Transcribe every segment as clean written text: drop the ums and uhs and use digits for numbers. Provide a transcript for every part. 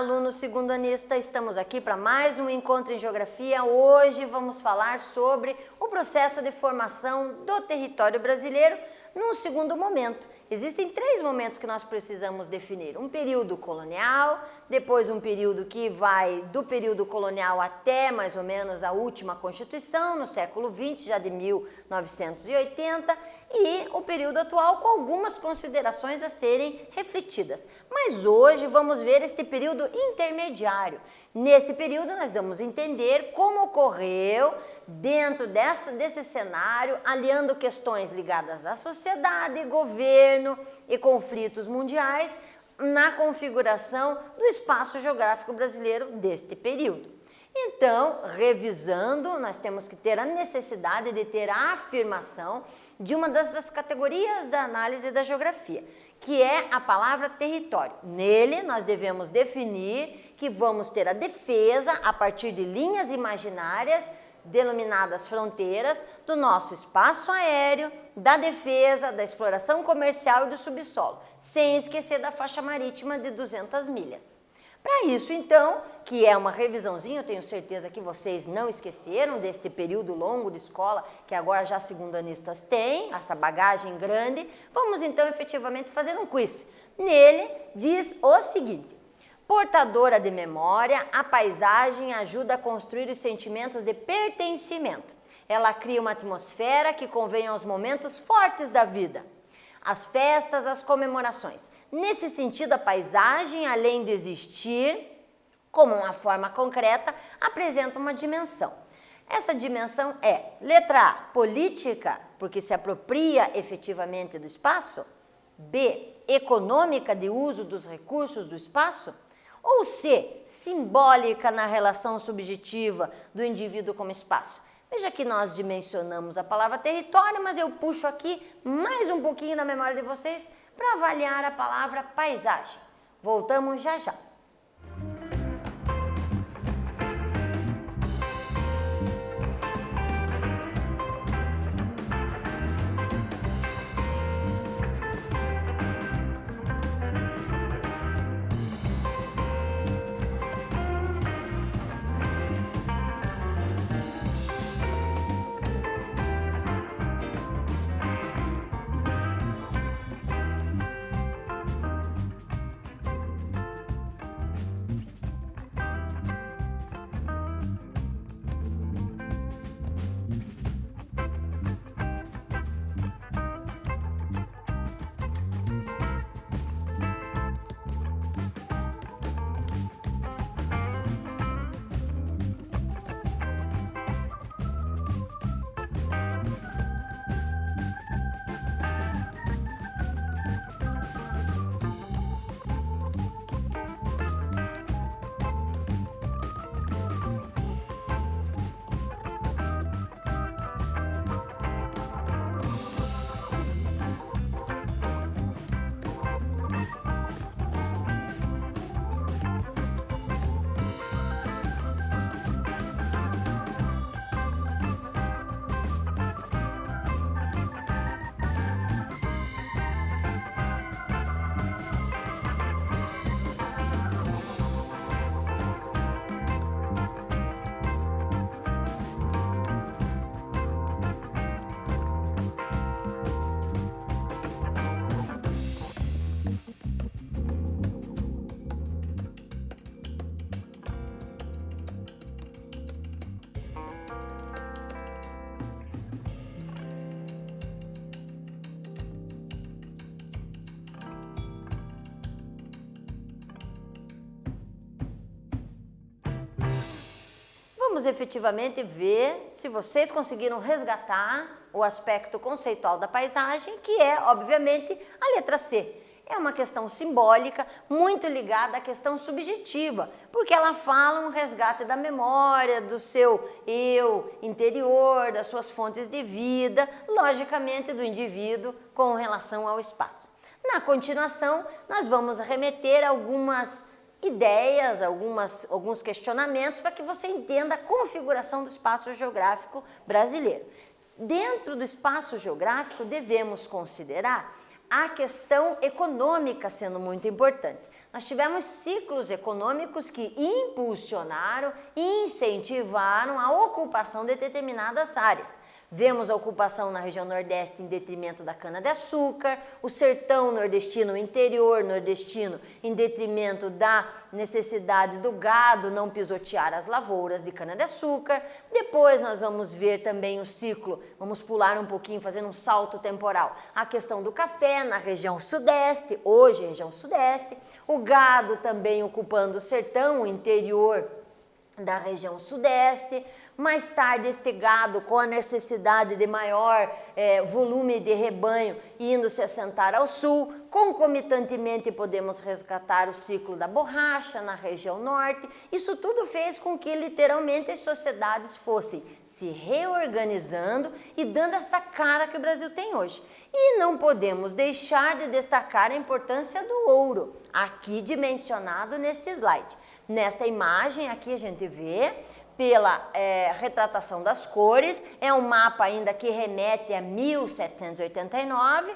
aluno segundanista, estamos aqui para mais um encontro em Geografia. Hoje vamos falar sobre o processo de formação do território brasileiro num segundo momento. Existem 3 momentos que nós precisamos definir: um período colonial, depois um período que vai do período colonial até mais ou menos a última Constituição, no século XX, já de 1980, e o período atual com algumas considerações a serem refletidas. Mas hoje vamos ver este período intermediário. Nesse período nós vamos entender como ocorreu dentro desse cenário, aliando questões ligadas à sociedade, governo e conflitos mundiais na configuração do espaço geográfico brasileiro deste período. Então, revisando, nós temos que ter a necessidade de ter a afirmação de uma das categorias da análise da geografia, que é a palavra território. Nele, nós devemos definir que vamos ter a defesa a partir de linhas imaginárias denominadas fronteiras do nosso espaço aéreo, da defesa, da exploração comercial e do subsolo, sem esquecer da faixa marítima de 200 milhas. Para isso, então, que é uma revisãozinha, eu tenho certeza que vocês não esqueceram desse período longo de escola, que agora já segundanistas têm, essa bagagem grande, vamos então efetivamente fazer um quiz. Nele diz o seguinte: portadora de memória, a paisagem ajuda a construir os sentimentos de pertencimento. Ela cria uma atmosfera que convém aos momentos fortes da vida, as festas, as comemorações. Nesse sentido, a paisagem, além de existir como uma forma concreta, apresenta uma dimensão. Essa dimensão é, letra A, política, porque se apropria efetivamente do espaço; B, econômica, de uso dos recursos do espaço; ou C, simbólica, na relação subjetiva do indivíduo com o espaço. Veja que nós dimensionamos a palavra território, mas eu puxo aqui mais um pouquinho na memória de vocês para avaliar a palavra paisagem. Voltamos já já. Vamos efetivamente ver se vocês conseguiram resgatar o aspecto conceitual da paisagem, que é, obviamente, a letra C. É uma questão simbólica, muito ligada à questão subjetiva, porque ela fala um resgate da memória, do seu eu interior, das suas fontes de vida, logicamente do indivíduo com relação ao espaço. Na continuação, nós vamos remeter algumas ideias, alguns questionamentos para que você entenda a configuração do espaço geográfico brasileiro. Dentro do espaço geográfico, devemos considerar a questão econômica sendo muito importante. Nós tivemos ciclos econômicos que impulsionaram e incentivaram a ocupação de determinadas áreas. Vemos a ocupação na região nordeste em detrimento da cana-de-açúcar, o sertão nordestino, o interior nordestino, em detrimento da necessidade do gado não pisotear as lavouras de cana-de-açúcar. Depois nós vamos ver também o ciclo, vamos pular um pouquinho, fazendo um salto temporal, a questão do café na região sudeste, hoje região sudeste, o gado também ocupando o sertão, o interior da região sudeste. Mais tarde, este gado, com a necessidade de maior volume de rebanho, indo se assentar ao sul. Concomitantemente, podemos resgatar o ciclo da borracha na região norte. Isso tudo fez com que, literalmente, as sociedades fossem se reorganizando e dando esta cara que o Brasil tem hoje. E não podemos deixar de destacar a importância do ouro, aqui dimensionado neste slide. Nesta imagem aqui a gente vê pela retratação das cores, é um mapa ainda que remete a 1789,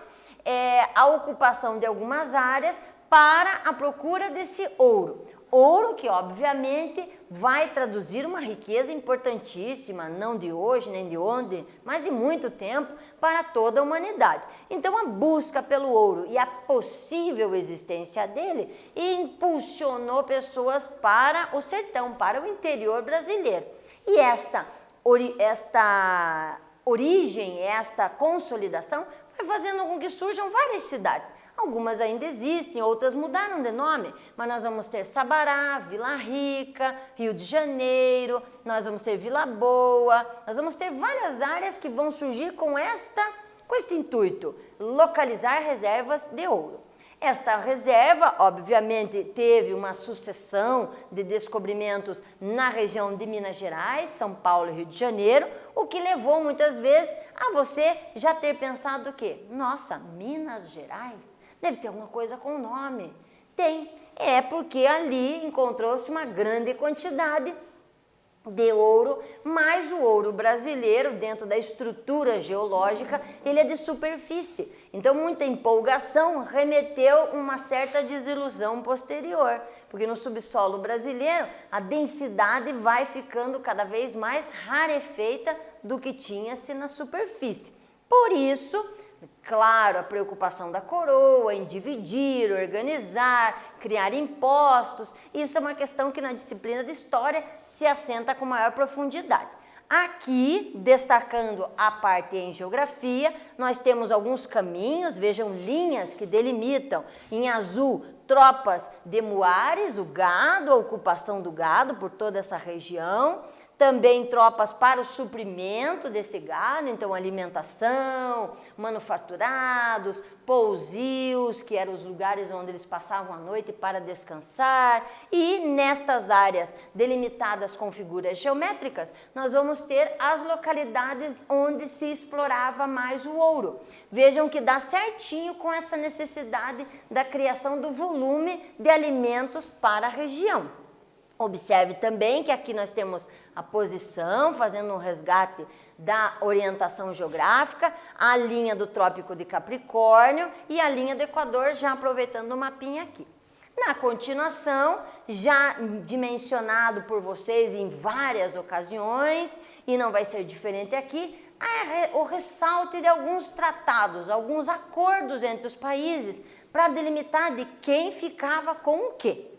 a ocupação de algumas áreas para a procura desse ouro. Ouro que, obviamente, vai traduzir uma riqueza importantíssima, não de hoje, nem de ontem, mas de muito tempo, para toda a humanidade. Então, a busca pelo ouro e a possível existência dele impulsionou pessoas para o sertão, para o interior brasileiro. E esta origem, esta consolidação, vai fazendo com que surjam várias cidades. Algumas ainda existem, outras mudaram de nome, mas nós vamos ter Sabará, Vila Rica, Rio de Janeiro, nós vamos ter Vila Boa, nós vamos ter várias áreas que vão surgir com este intuito, localizar reservas de ouro. Esta reserva, obviamente, teve uma sucessão de descobrimentos na região de Minas Gerais, São Paulo e Rio de Janeiro, o que levou muitas vezes a você já ter pensado o quê? Nossa, Minas Gerais? Deve ter alguma coisa com o nome. Tem. É porque ali encontrou-se uma grande quantidade de ouro, mas o ouro brasileiro, dentro da estrutura geológica, ele é de superfície. Então, muita empolgação remeteu uma certa desilusão posterior, porque no subsolo brasileiro a densidade vai ficando cada vez mais rarefeita do que tinha-se na superfície. Por isso, claro, a preocupação da coroa em dividir, organizar, criar impostos, isso é uma questão que na disciplina de História se assenta com maior profundidade. Aqui, destacando a parte em Geografia, nós temos alguns caminhos, vejam linhas que delimitam, em azul, tropas de Muares, o gado, a ocupação do gado por toda essa região, também tropas para o suprimento desse gado, então alimentação, manufaturados, pousios, que eram os lugares onde eles passavam a noite para descansar. E nestas áreas delimitadas com figuras geométricas, nós vamos ter as localidades onde se explorava mais o ouro. Vejam que dá certinho com essa necessidade da criação do volume de alimentos para a região. Observe também que aqui nós temos a posição, fazendo um resgate da orientação geográfica, a linha do Trópico de Capricórnio e a linha do Equador, já aproveitando o mapinha aqui. Na continuação, já dimensionado por vocês em várias ocasiões, e não vai ser diferente aqui, o ressalto de alguns tratados, alguns acordos entre os países para delimitar de quem ficava com o quê.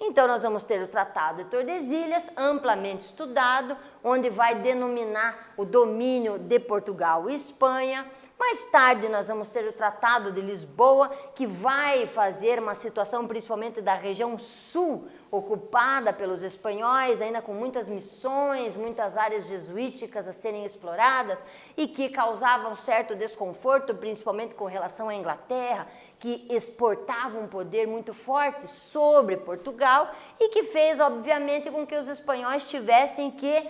Então, nós vamos ter o Tratado de Tordesilhas, amplamente estudado, onde vai denominar o domínio de Portugal e Espanha. Mais tarde, nós vamos ter o Tratado de Lisboa, que vai fazer uma situação, principalmente da região sul, ocupada pelos espanhóis, ainda com muitas missões, muitas áreas jesuíticas a serem exploradas e que causavam certo desconforto, principalmente com relação à Inglaterra, que exportava um poder muito forte sobre Portugal e que fez, obviamente, com que os espanhóis tivessem que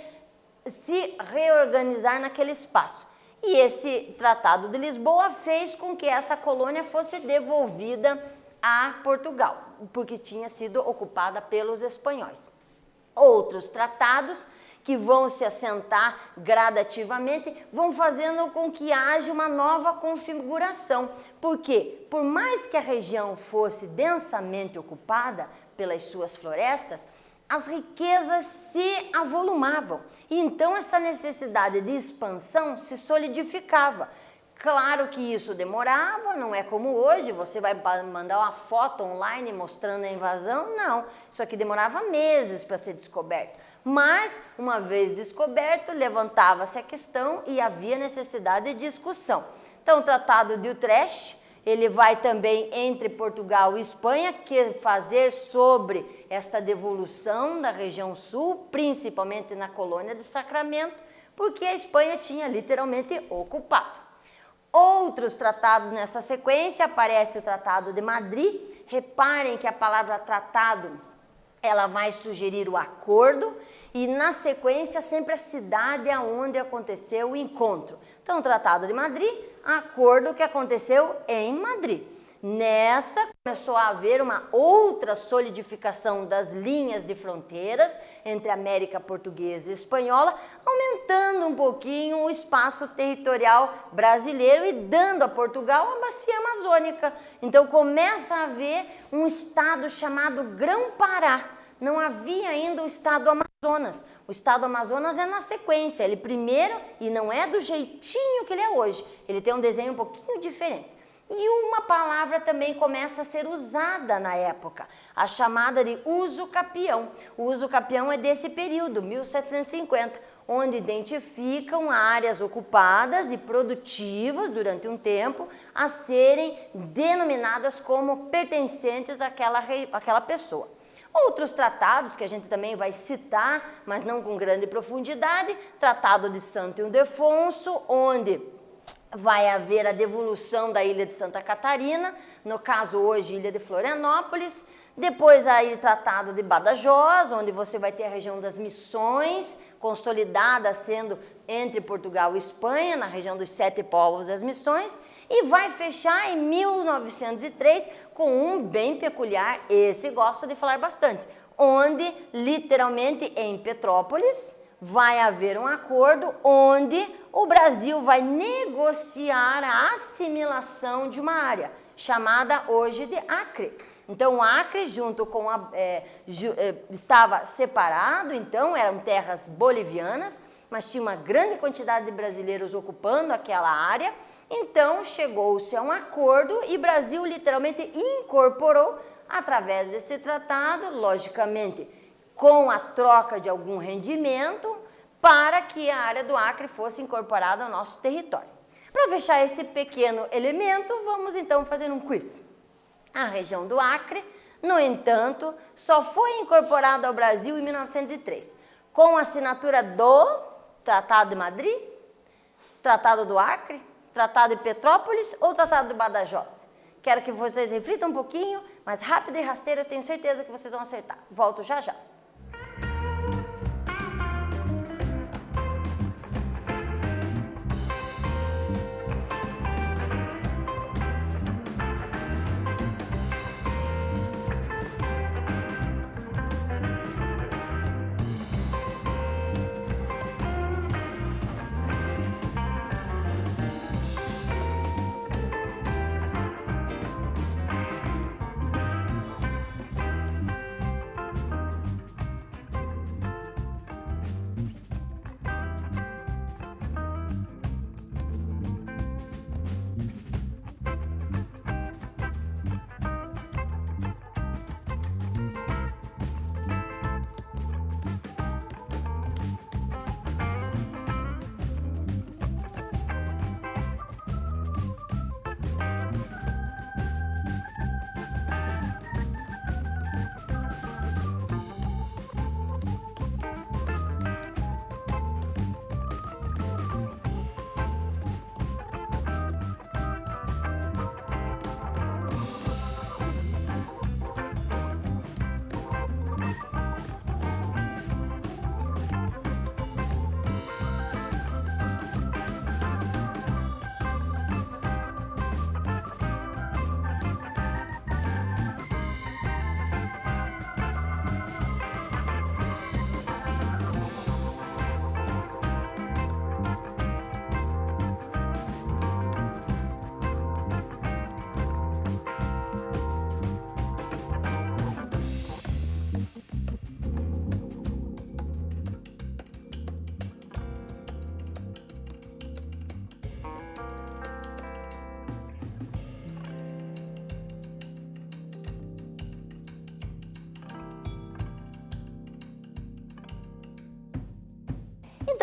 se reorganizar naquele espaço. E esse Tratado de Lisboa fez com que essa colônia fosse devolvida a Portugal, porque tinha sido ocupada pelos espanhóis. Outros tratados que vão se assentar gradativamente, vão fazendo com que haja uma nova configuração. Por quê? Por mais que a região fosse densamente ocupada pelas suas florestas, as riquezas se avolumavam. E então essa necessidade de expansão se solidificava. Claro que isso demorava, não é como hoje, você vai mandar uma foto online mostrando a invasão, não. Isso aqui demorava meses para ser descoberto. Mas, uma vez descoberto, levantava-se a questão e havia necessidade de discussão. Então, o Tratado de Utrecht, ele vai também entre Portugal e Espanha fazer sobre esta devolução da região sul, principalmente na colônia de Sacramento, porque a Espanha tinha literalmente ocupado. Outros tratados nessa sequência, aparece o Tratado de Madrid. Reparem que a palavra tratado, ela vai sugerir o acordo e na sequência sempre a cidade aonde aconteceu o encontro. Então, o Tratado de Madrid, acordo que aconteceu em Madrid. Nessa, começou a haver uma outra solidificação das linhas de fronteiras entre a América Portuguesa e Espanhola, aumentando um pouquinho o espaço territorial brasileiro e dando a Portugal a bacia amazônica. Então, começa a haver um estado chamado Grão-Pará. Não havia ainda o estado Amazonas. O estado Amazonas é na sequência, ele primeiro, e não é do jeitinho que ele é hoje, ele tem um desenho um pouquinho diferente. E uma palavra também começa a ser usada na época, a chamada de uso capião. O uso capião é desse período, 1750, onde identificam áreas ocupadas e produtivas durante um tempo a serem denominadas como pertencentes àquela pessoa. Outros tratados que a gente também vai citar, mas não com grande profundidade, Tratado de Santo Ildefonso, onde vai haver a devolução da ilha de Santa Catarina, no caso hoje ilha de Florianópolis, depois aí Tratado de Badajoz, onde você vai ter a região das Missões, consolidada sendo entre Portugal e Espanha, na região dos 7 povos e as Missões, e vai fechar em 1903 com um bem peculiar, esse gosto de falar bastante, onde literalmente em Petrópolis vai haver um acordo onde o Brasil vai negociar a assimilação de uma área, chamada hoje de Acre. Então, o Acre, junto com estava separado, então, eram terras bolivianas, mas tinha uma grande quantidade de brasileiros ocupando aquela área, então chegou-se a um acordo e o Brasil literalmente incorporou, através desse tratado, logicamente, com a troca de algum rendimento, para que a área do Acre fosse incorporada ao nosso território. Para fechar esse pequeno elemento, vamos então fazer um quiz. A região do Acre, no entanto, só foi incorporada ao Brasil em 1903, com a assinatura do Tratado de Madrid, Tratado do Acre, Tratado de Petrópolis ou Tratado de Badajoz. Quero que vocês reflitam um pouquinho, mas rápido e rasteiro, eu tenho certeza que vocês vão acertar. Volto já já.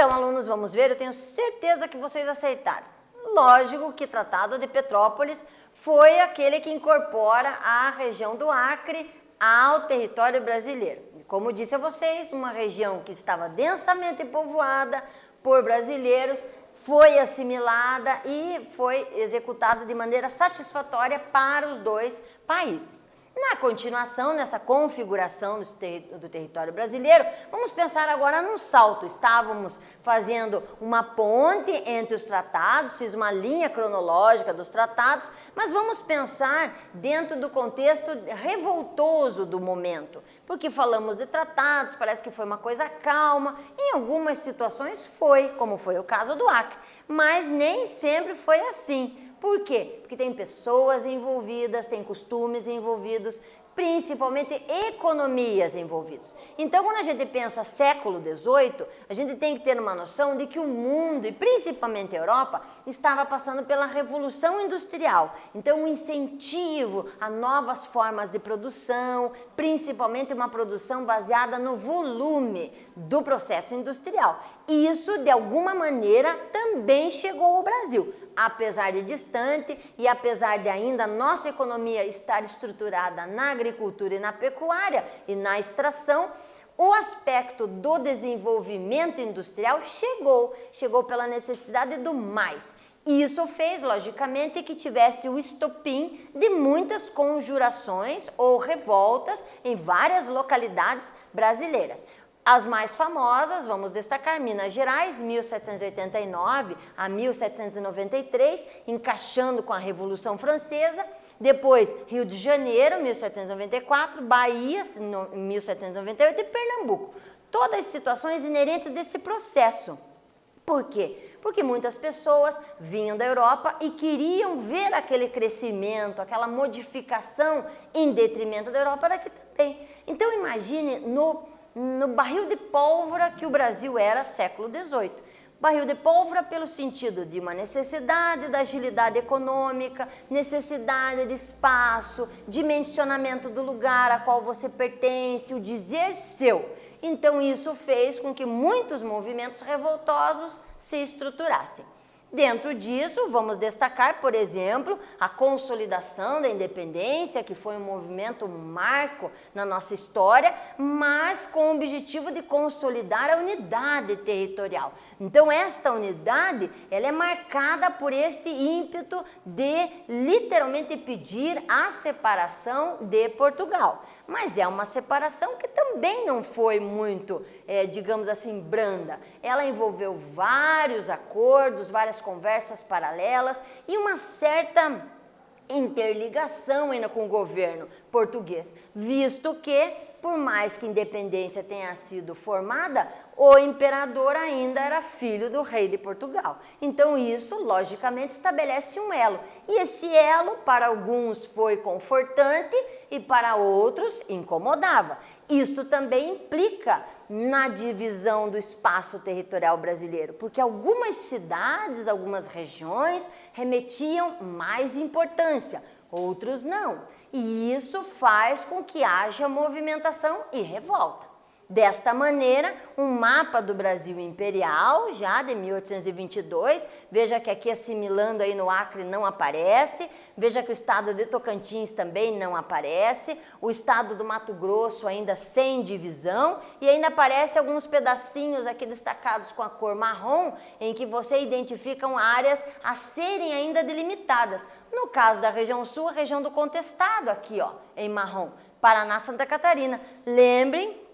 Então, alunos, vamos ver, eu tenho certeza que vocês acertaram. Lógico que o Tratado de Petrópolis foi aquele que incorpora a região do Acre ao território brasileiro. Como disse a vocês, uma região que estava densamente povoada por brasileiros, foi assimilada e foi executada de maneira satisfatória para os dois países. Na continuação, nessa configuração do território brasileiro, vamos pensar agora num salto. Estávamos fazendo uma ponte entre os tratados, fiz uma linha cronológica dos tratados, mas vamos pensar dentro do contexto revoltoso do momento. Porque falamos de tratados, parece que foi uma coisa calma, em algumas situações foi, como foi o caso do Acre, mas nem sempre foi assim. Por quê? Porque tem pessoas envolvidas, tem costumes envolvidos, principalmente economias envolvidas. Então, quando a gente pensa século XVIII, a gente tem que ter uma noção de que o mundo, e principalmente a Europa, estava passando pela Revolução Industrial. Então, um incentivo a novas formas de produção, principalmente uma produção baseada no volume do processo industrial. E isso, de alguma maneira, também chegou ao Brasil. Apesar de distante e apesar de ainda a nossa economia estar estruturada na agricultura e na pecuária e na extração, o aspecto do desenvolvimento industrial chegou pela necessidade do mais. Isso fez, logicamente, que tivesse o estopim de muitas conjurações ou revoltas em várias localidades brasileiras. As mais famosas, vamos destacar Minas Gerais, 1789 a 1793, encaixando com a Revolução Francesa. Depois, Rio de Janeiro, 1794, Bahia, 1798 e Pernambuco. Todas as situações inerentes desse processo. Por quê? Porque muitas pessoas vinham da Europa e queriam ver aquele crescimento, aquela modificação em detrimento da Europa daqui também. Então, imagine no barril de pólvora que o Brasil era século XVIII. Barril de pólvora pelo sentido de uma necessidade da agilidade econômica, necessidade de espaço, dimensionamento do lugar a qual você pertence, o dizer seu. Então isso fez com que muitos movimentos revoltosos se estruturassem. Dentro disso, vamos destacar, por exemplo, a consolidação da independência, que foi um movimento marco na nossa história, mas com o objetivo de consolidar a unidade territorial. Então, esta unidade, ela é marcada por este ímpeto de literalmente pedir a separação de Portugal. Mas é uma separação que também não foi muito, digamos assim, branda. Ela envolveu vários acordos, várias conversas paralelas e uma certa interligação ainda com o governo português, visto que, por mais que a independência tenha sido formada, o imperador ainda era filho do rei de Portugal. Então isso, logicamente, estabelece um elo. E esse elo, para alguns, foi confortante e para outros incomodava. Isto também implica na divisão do espaço territorial brasileiro, porque algumas cidades, algumas regiões remetiam mais importância, outros não. E isso faz com que haja movimentação e revolta. Desta maneira, um mapa do Brasil imperial, já de 1822, veja que aqui assimilando aí no Acre não aparece, veja que o estado de Tocantins também não aparece, o estado do Mato Grosso ainda sem divisão, e ainda aparece alguns pedacinhos aqui destacados com a cor marrom, em que você identificam áreas a serem ainda delimitadas. No caso da região sul, a região do contestado aqui, ó, em marrom, Paraná, Santa Catarina. Lembrem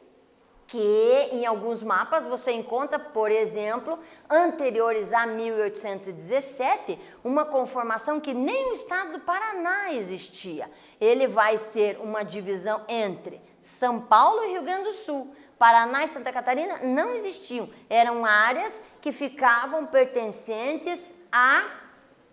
que em alguns mapas você encontra, por exemplo, anteriores a 1817, uma conformação que nem o estado do Paraná existia. Ele vai ser uma divisão entre São Paulo e Rio Grande do Sul. Paraná e Santa Catarina não existiam, eram áreas que ficavam pertencentes à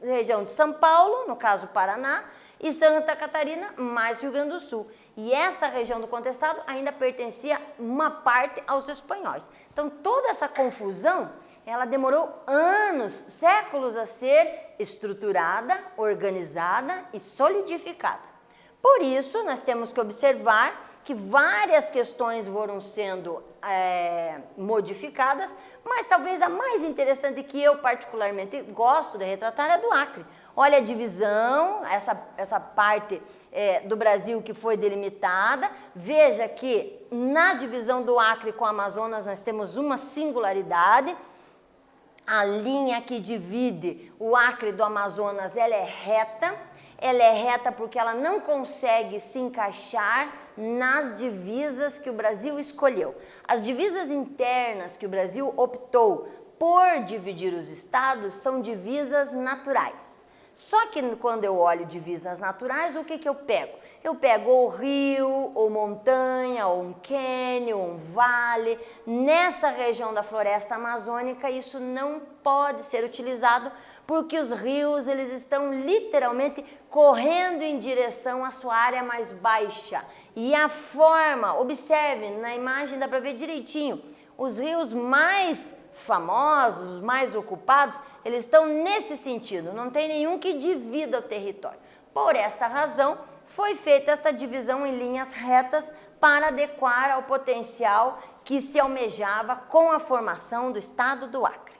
região de São Paulo, no caso Paraná, e Santa Catarina mais Rio Grande do Sul. E essa região do contestado ainda pertencia uma parte aos espanhóis. Então toda essa confusão, ela demorou anos, séculos a ser estruturada, organizada e solidificada. Por isso nós temos que observar que várias questões foram sendo modificadas, mas talvez a mais interessante que eu particularmente gosto de retratar é a do Acre. Olha a divisão, essa parte do Brasil que foi delimitada. Veja que na divisão do Acre com o Amazonas nós temos uma singularidade. A linha que divide o Acre do Amazonas, ela é reta porque ela não consegue se encaixar nas divisas que o Brasil escolheu. As divisas internas que o Brasil optou por dividir os estados são divisas naturais. Só que quando eu olho divisas naturais, o que eu pego? Eu pego ou rio, ou montanha, ou um cânion, ou um vale. Nessa região da floresta amazônica, isso não pode ser utilizado porque os rios eles estão literalmente correndo em direção à sua área mais baixa. E a forma, observe, na imagem dá para ver direitinho, os rios mais famosos, os mais ocupados, eles estão nesse sentido, não tem nenhum que divida o território. Por esta razão, foi feita esta divisão em linhas retas para adequar ao potencial que se almejava com a formação do estado do Acre.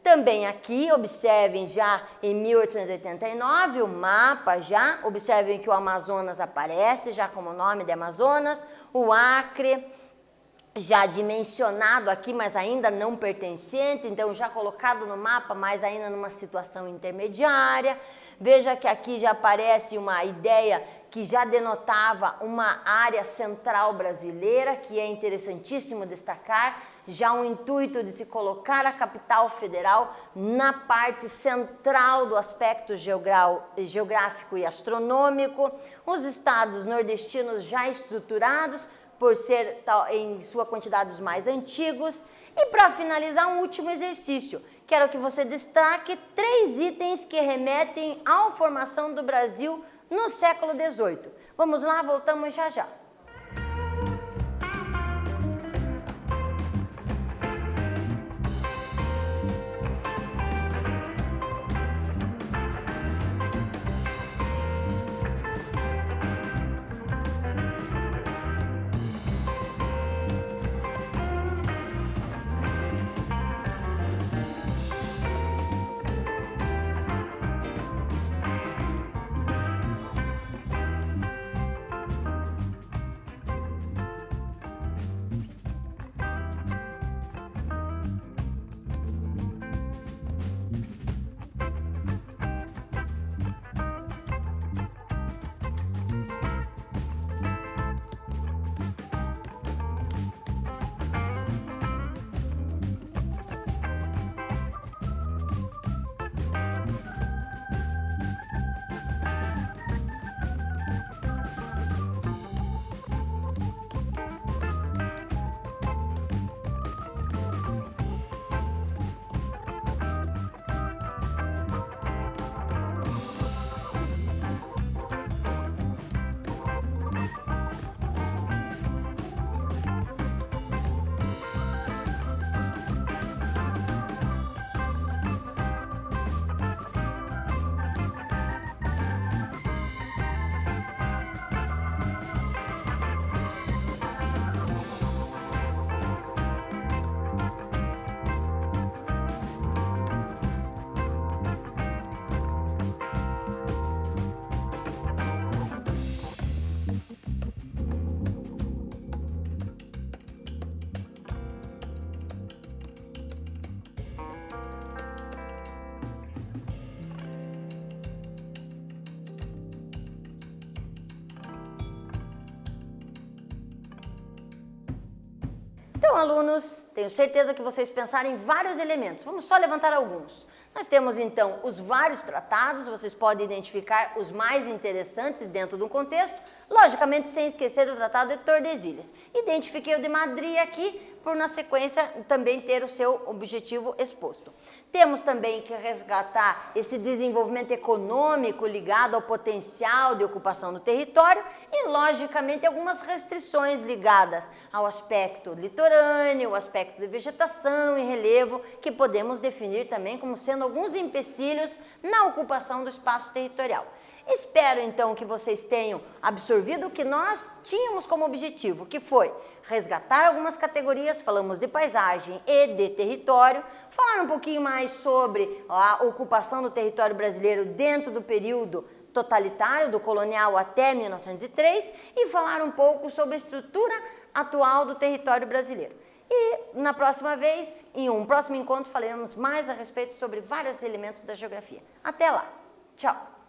Também aqui, observem já em 1889, o mapa já, observem que o Amazonas aparece já como nome de Amazonas, o Acre já dimensionado aqui, mas ainda não pertencente, então já colocado no mapa, mas ainda numa situação intermediária. Veja que aqui já aparece uma ideia que já denotava uma área central brasileira, que é interessantíssimo destacar, já um intuito de se colocar a capital federal na parte central do aspecto geográfico e astronômico, os estados nordestinos já estruturados, por ser em sua quantidade os mais antigos. E para finalizar, um último exercício. Quero que você destaque 3 itens que remetem à formação do Brasil no século XVIII. Vamos lá, voltamos já já. Então, alunos, tenho certeza que vocês pensaram em vários elementos. Vamos só levantar alguns. Nós temos, então, os vários tratados, vocês podem identificar os mais interessantes dentro do contexto, logicamente sem esquecer o Tratado de Tordesilhas. Identifiquei o de Madrid aqui, por na sequência também ter o seu objetivo exposto. Temos também que resgatar esse desenvolvimento econômico ligado ao potencial de ocupação do território e, logicamente, algumas restrições ligadas ao aspecto litorâneo, ao aspecto de vegetação e relevo, que podemos definir também como sendo alguns empecilhos na ocupação do espaço territorial. Espero então que vocês tenham absorvido o que nós tínhamos como objetivo, que foi resgatar algumas categorias, falamos de paisagem e de território, falar um pouquinho mais sobre a ocupação do território brasileiro dentro do período totalitário, do colonial até 1903, e falar um pouco sobre a estrutura atual do território brasileiro. E na próxima vez, em um próximo encontro, falaremos mais a respeito sobre vários elementos da geografia. Até lá! Tchau!